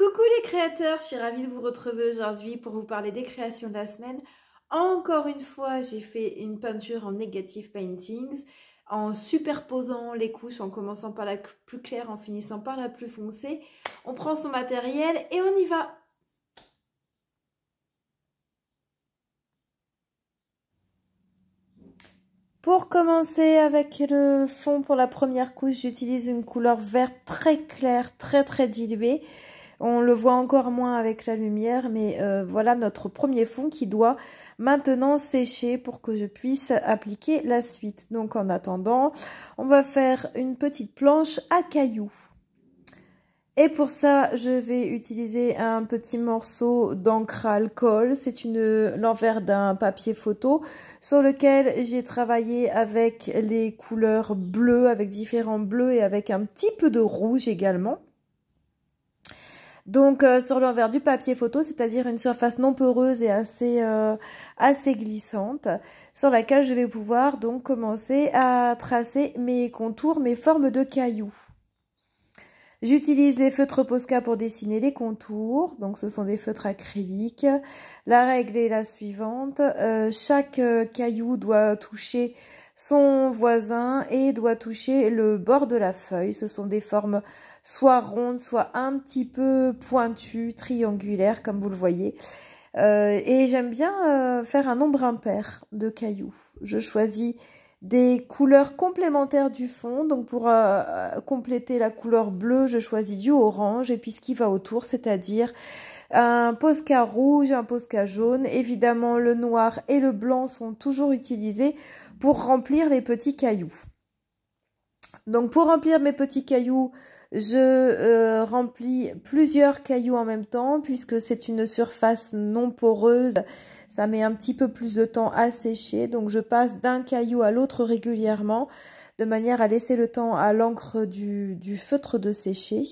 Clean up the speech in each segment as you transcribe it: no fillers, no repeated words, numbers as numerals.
Coucou les créateurs, je suis ravie de vous retrouver aujourd'hui pour vous parler des créations de la semaine. Encore une fois, j'ai fait une peinture en negative paintings, en superposant les couches, en commençant par la plus claire, en finissant par la plus foncée. On prend son matériel et on y va. Pour commencer avec le fond pour la première couche, j'utilise une couleur verte très claire, très diluée. On le voit encore moins avec la lumière, mais voilà notre premier fond qui doit maintenant sécher pour que je puisse appliquer la suite. Donc en attendant, on va faire une petite planche à cailloux. Et pour ça, je vais utiliser un petit morceau d'encre à alcool. C'est l'envers d'un papier photo sur lequel j'ai travaillé avec les couleurs bleues, avec différents bleus et avec un petit peu de rouge également. Donc sur l'envers du papier photo, c'est-à-dire une surface non poreuse et assez glissante, sur laquelle je vais pouvoir donc commencer à tracer mes contours, mes formes de cailloux. J'utilise les feutres Posca pour dessiner les contours, donc ce sont des feutres acryliques. La règle est la suivante, chaque caillou doit toucher son voisin et doit toucher le bord de la feuille. Ce sont des formes soit rondes, soit un petit peu pointues, triangulaires comme vous le voyez. Et j'aime bien faire un nombre impair de cailloux. Je choisis des couleurs complémentaires du fond. Donc pour compléter la couleur bleue, je choisis du orange et puis ce qui va autour, c'est-à-dire un Posca rouge, un Posca jaune. Évidemment, le noir et le blanc sont toujours utilisés pour remplir les petits cailloux. Donc pour remplir mes petits cailloux, je remplis plusieurs cailloux en même temps puisque c'est une surface non poreuse. Ça met un petit peu plus de temps à sécher, donc je passe d'un caillou à l'autre régulièrement, de manière à laisser le temps à l'encre du feutre de sécher.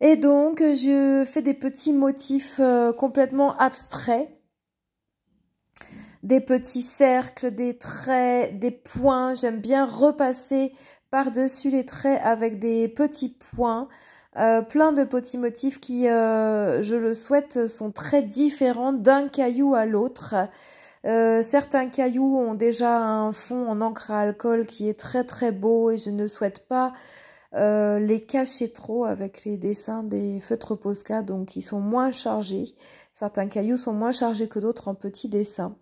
Et donc, je fais des petits motifs complètement abstraits, des petits cercles, des traits, des points. J'aime bien repasser par-dessus les traits avec des petits points. Plein de petits motifs qui, je le souhaite, sont très différents d'un caillou à l'autre. Certains cailloux ont déjà un fond en encre à alcool qui est très beau et je ne souhaite pas les cacher trop avec les dessins des feutres Posca, donc ils sont moins chargés. Certains cailloux sont moins chargés que d'autres en petits dessins.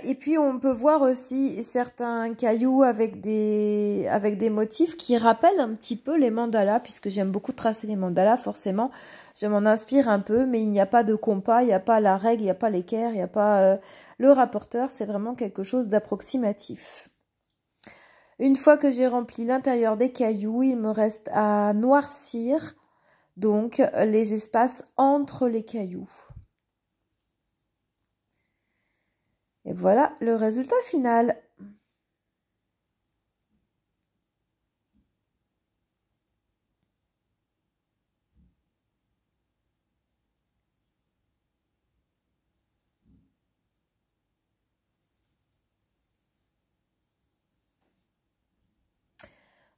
Et puis on peut voir aussi certains cailloux avec des motifs qui rappellent un petit peu les mandalas, puisque j'aime beaucoup tracer les mandalas, forcément je m'en inspire un peu, mais il n'y a pas de compas, il n'y a pas la règle, il n'y a pas l'équerre, il n'y a pas le rapporteur, c'est vraiment quelque chose d'approximatif. Une fois que j'ai rempli l'intérieur des cailloux, il me reste à noircir donc les espaces entre les cailloux. Et voilà le résultat final.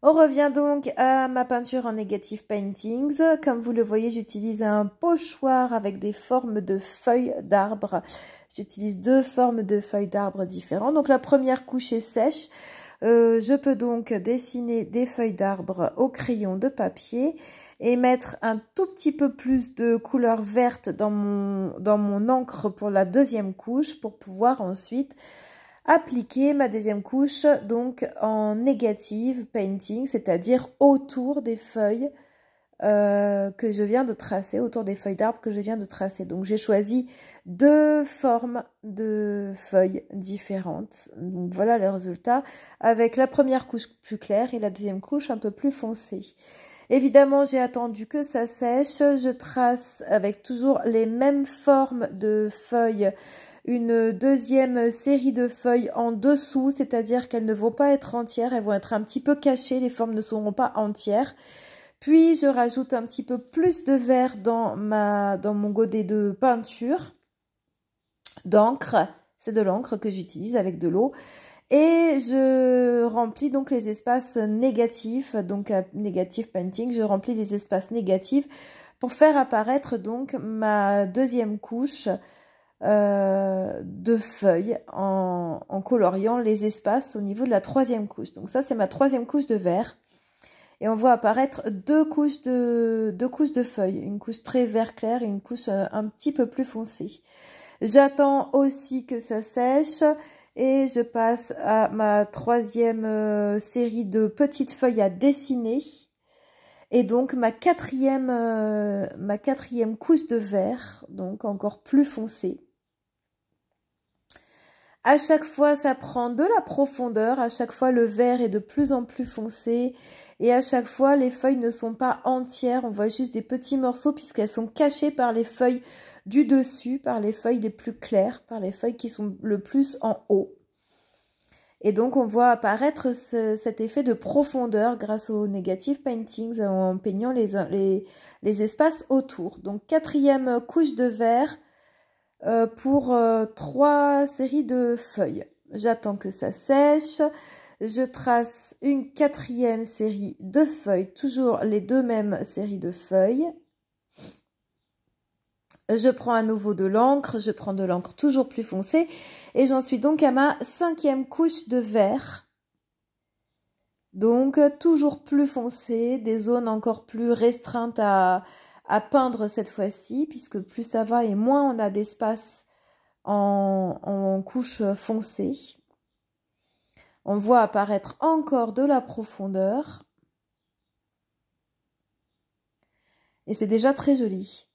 On revient donc à ma peinture en negative paintings. Comme vous le voyez, j'utilise un pochoir avec des formes de feuilles d'arbres. J'utilise deux formes de feuilles d'arbres différentes. Donc la première couche est sèche. Je peux donc dessiner des feuilles d'arbres au crayon de papier et mettre un tout petit peu plus de couleur verte dans mon encre pour la deuxième couche pour pouvoir ensuite appliquer ma deuxième couche donc en negative painting, c'est-à-dire autour des feuilles que je viens de tracer, autour des feuilles d'arbres que je viens de tracer. Donc j'ai choisi deux formes de feuilles différentes. Donc voilà le résultat, avec la première couche plus claire et la deuxième couche un peu plus foncée. Évidemment, j'ai attendu que ça sèche. Je trace avec toujours les mêmes formes de feuilles une deuxième série de feuilles en dessous, c'est-à-dire qu'elles ne vont pas être entières, elles vont être un petit peu cachées, les formes ne seront pas entières. Puis je rajoute un petit peu plus de vert dans mon godet de peinture, d'encre, c'est de l'encre que j'utilise avec de l'eau. Et je remplis donc les espaces négatifs, donc Negative Painting, je remplis les espaces négatifs pour faire apparaître donc ma deuxième couche de feuilles en coloriant les espaces au niveau de la troisième couche. Donc ça, c'est ma troisième couche de vert. Et on voit apparaître deux couches de feuilles, une couche très vert clair et une couche un petit peu plus foncée. J'attends aussi que ça sèche et je passe à ma troisième série de petites feuilles à dessiner. Et donc ma quatrième couche de vert, donc encore plus foncée. À chaque fois, ça prend de la profondeur. À chaque fois, le vert est de plus en plus foncé. Et à chaque fois, les feuilles ne sont pas entières. On voit juste des petits morceaux puisqu'elles sont cachées par les feuilles du dessus, par les feuilles les plus claires, par les feuilles qui sont le plus en haut. Et donc, on voit apparaître cet effet de profondeur grâce aux Negative Paintings en peignant les espaces autour. Donc, quatrième couche de vert. Pour 3 séries de feuilles. J'attends que ça sèche. Je trace une quatrième série de feuilles, toujours les deux mêmes séries de feuilles. Je prends à nouveau de l'encre, je prends de l'encre toujours plus foncée et j'en suis donc à ma cinquième couche de vert. Donc toujours plus foncé, des zones encore plus restreintes à peindre cette fois-ci, puisque plus ça va et moins on a d'espace en couche foncée. On voit apparaître encore de la profondeur. Et c'est déjà très joli.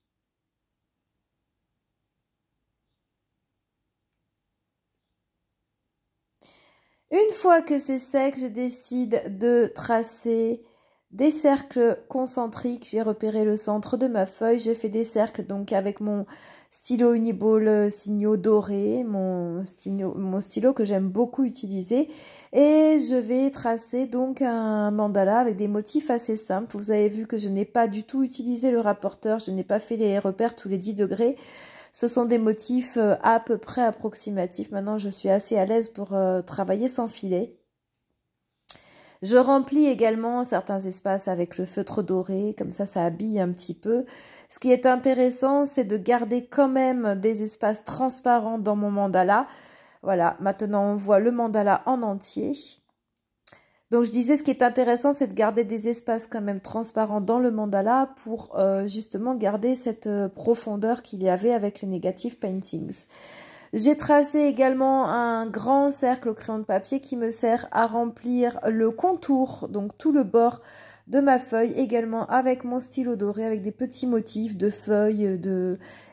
Une fois que c'est sec, je décide de tracer des cercles concentriques. J'ai repéré le centre de ma feuille. Je fais des cercles donc avec mon stylo Uniball Signo doré, mon stylo que j'aime beaucoup utiliser. Et je vais tracer donc un mandala avec des motifs assez simples. Vous avez vu que je n'ai pas du tout utilisé le rapporteur. Je n'ai pas fait les repères tous les 10 degrés. Ce sont des motifs à peu près approximatifs. Maintenant, je suis assez à l'aise pour travailler sans filet. Je remplis également certains espaces avec le feutre doré, comme ça habille un petit peu. Ce qui est intéressant, c'est de garder quand même des espaces transparents dans mon mandala. Voilà, maintenant on voit le mandala en entier. Donc je disais, ce qui est intéressant, c'est de garder des espaces quand même transparents dans le mandala pour justement garder cette profondeur qu'il y avait avec les Negative Paintings. J'ai tracé également un grand cercle au crayon de papier qui me sert à remplir le contour, donc tout le bord de ma feuille, également avec mon stylo doré, avec des petits motifs de feuilles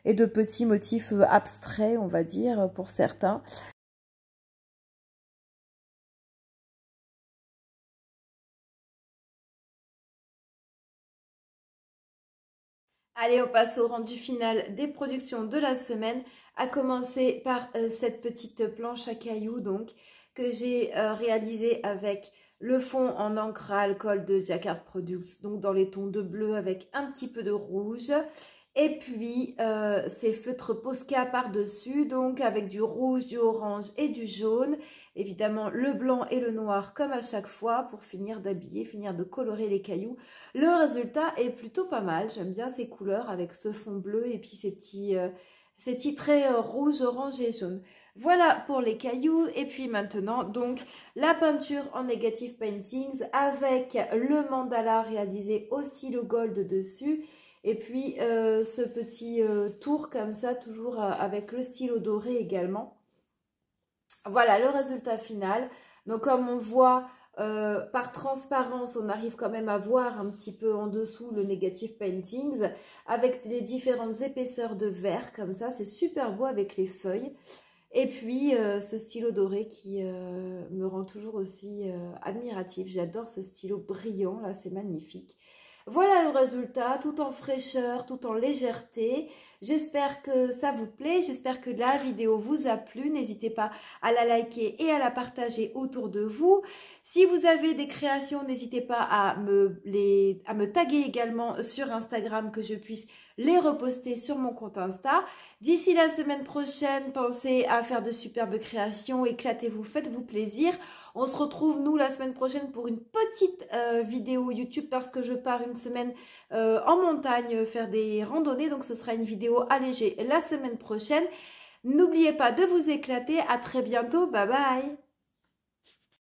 et de petits motifs abstraits, on va dire, pour certains. Allez, on passe au rendu final des productions de la semaine, à commencer par cette petite planche à cailloux donc que j'ai réalisée avec le fond en encre à alcool de Jacquard Products, donc dans les tons de bleu avec un petit peu de rouge. Et puis ces feutres Posca par-dessus, donc avec du rouge, du orange et du jaune. Évidemment le blanc et le noir comme à chaque fois pour finir d'habiller, finir de colorer les cailloux. Le résultat est plutôt pas mal, j'aime bien ces couleurs avec ce fond bleu et puis ces petits traits rouge, orange et jaune. Voilà pour les cailloux. Et puis maintenant, donc, la peinture en Negative Paintings avec le mandala réalisé au stylo gold dessus. Et puis ce petit tour comme ça, toujours avec le stylo doré également. Voilà le résultat final. Donc comme on voit, par transparence, on arrive quand même à voir un petit peu en dessous le Negative Paintings avec les différentes épaisseurs de vert comme ça. C'est super beau avec les feuilles. Et puis ce stylo doré qui me rend toujours aussi admirative. J'adore ce stylo brillant, là c'est magnifique. Voilà le résultat, tout en fraîcheur, tout en légèreté. J'espère que ça vous plaît, j'espère que la vidéo vous a plu. N'hésitez pas à la liker et à la partager autour de vous. Si vous avez des créations, n'hésitez pas à me taguer également sur Instagram, que je puisse les reposter sur mon compte Insta. D'ici la semaine prochaine, pensez à faire de superbes créations, éclatez-vous, faites-vous plaisir. On se retrouve, nous, la semaine prochaine pour une petite vidéo YouTube, parce que je pars une semaine en montagne faire des randonnées. Donc, ce sera une vidéo allégée la semaine prochaine. N'oubliez pas de vous éclater. À très bientôt. Bye bye.